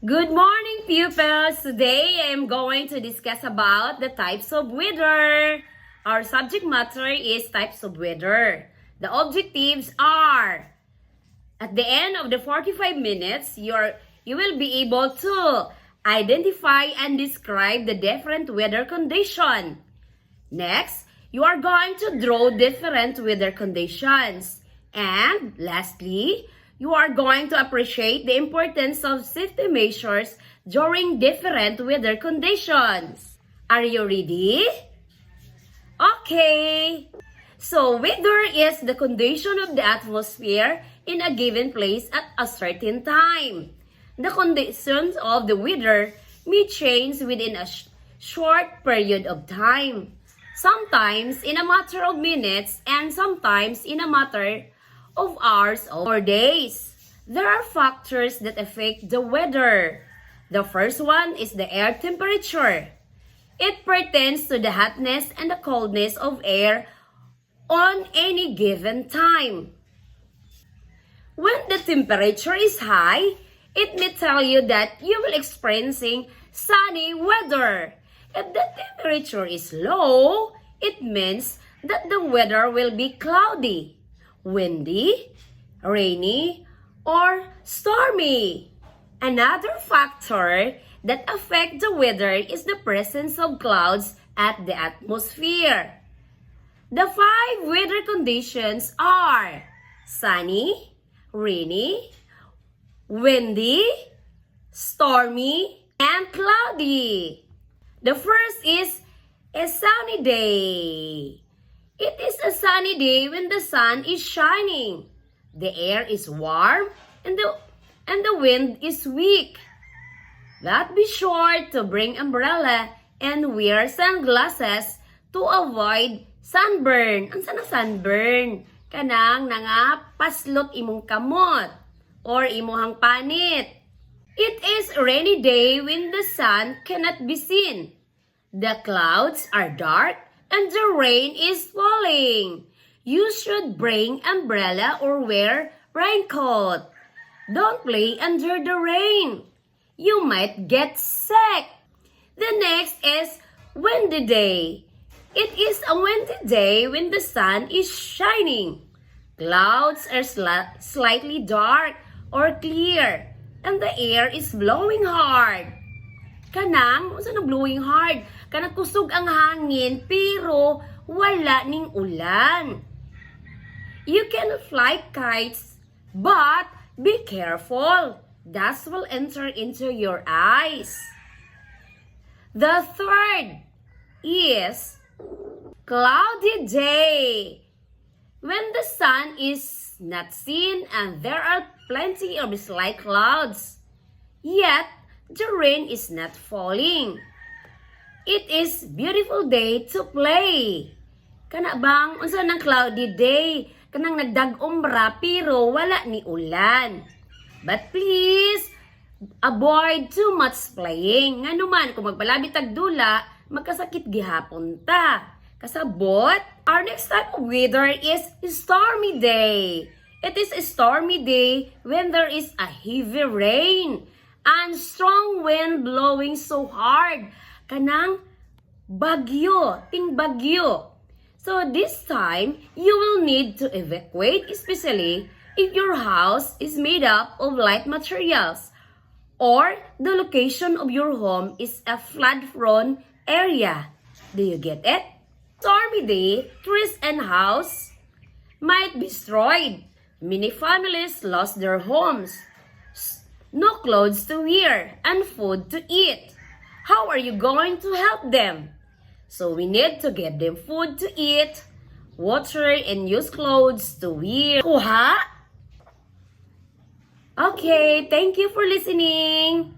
Good morning, pupils! Today, I am going to discuss about the types of weather. Our subject matter is types of weather. The objectives are, at the end of the 45 minutes, you will be able to identify and describe the different weather condition. Next, you are going to draw different weather conditions. And lastly, you are going to appreciate the importance of safety measures during different weather conditions. Are you ready? Okay. So, weather is the condition of the atmosphere in a given place at a certain time. The conditions of the weather may change within a short period of time. Sometimes in a matter of minutes and sometimes in a matter of hours or days. There are factors that affect the weather. The first one is the air temperature. It pertains to the hotness and the coldness of air on any given time. When the temperature is high, it may tell you that you will experiencing sunny weather. If the temperature is low, it means that the weather will be cloudy, windy, rainy, or stormy. Another factor that affects the weather is the presence of clouds at the atmosphere. The 5 weather conditions are sunny, rainy, windy, stormy, and cloudy. The first is a sunny day. It is a sunny day when the sun is shining. The air is warm and the wind is weak. But be sure to bring umbrella and wear sunglasses to avoid sunburn. Ang sana sunburn? Kanang paslot imong kamot or imuhang panit. It is a rainy day when the sun cannot be seen. The clouds are dark and the rain is falling. You should bring umbrella or wear raincoat. Don't play under the rain. You might get sick. The next is windy day. It is a windy day when the sun is shining. Clouds are slightly dark or clear and the air is blowing hard. Kanang, saan ang blowing hard? Kanang kusog ang hangin pero wala ning ulan. You can fly kites, but be careful. Dust will enter into your eyes. The third is cloudy day. When the sun is not seen and there are plenty of slight clouds, yet the rain is not falling. It is beautiful day to play. Kana bang unsa nang cloudy day? Kanang nagdag-umbra pero wala ni ulan. But please avoid too much playing. Nganuman kung magpalabit tag dula, magkasakit gihapon ta. Kasabot, our next type of weather is stormy day. It is a stormy day when there is a heavy rain and strong wind blowing so hard. Kanang bagyo, ting bagyo. So this time, you will need to evacuate, especially if your house is made up of light materials or the location of your home is a flood-prone area. Do you get it? Stormy day, trees and house might be destroyed. Many families lost their homes. No clothes to wear and food to eat. How are you going to help them? So we need to get them food to eat, water, and use clothes to wear. Kuha? Okay, thank you for listening.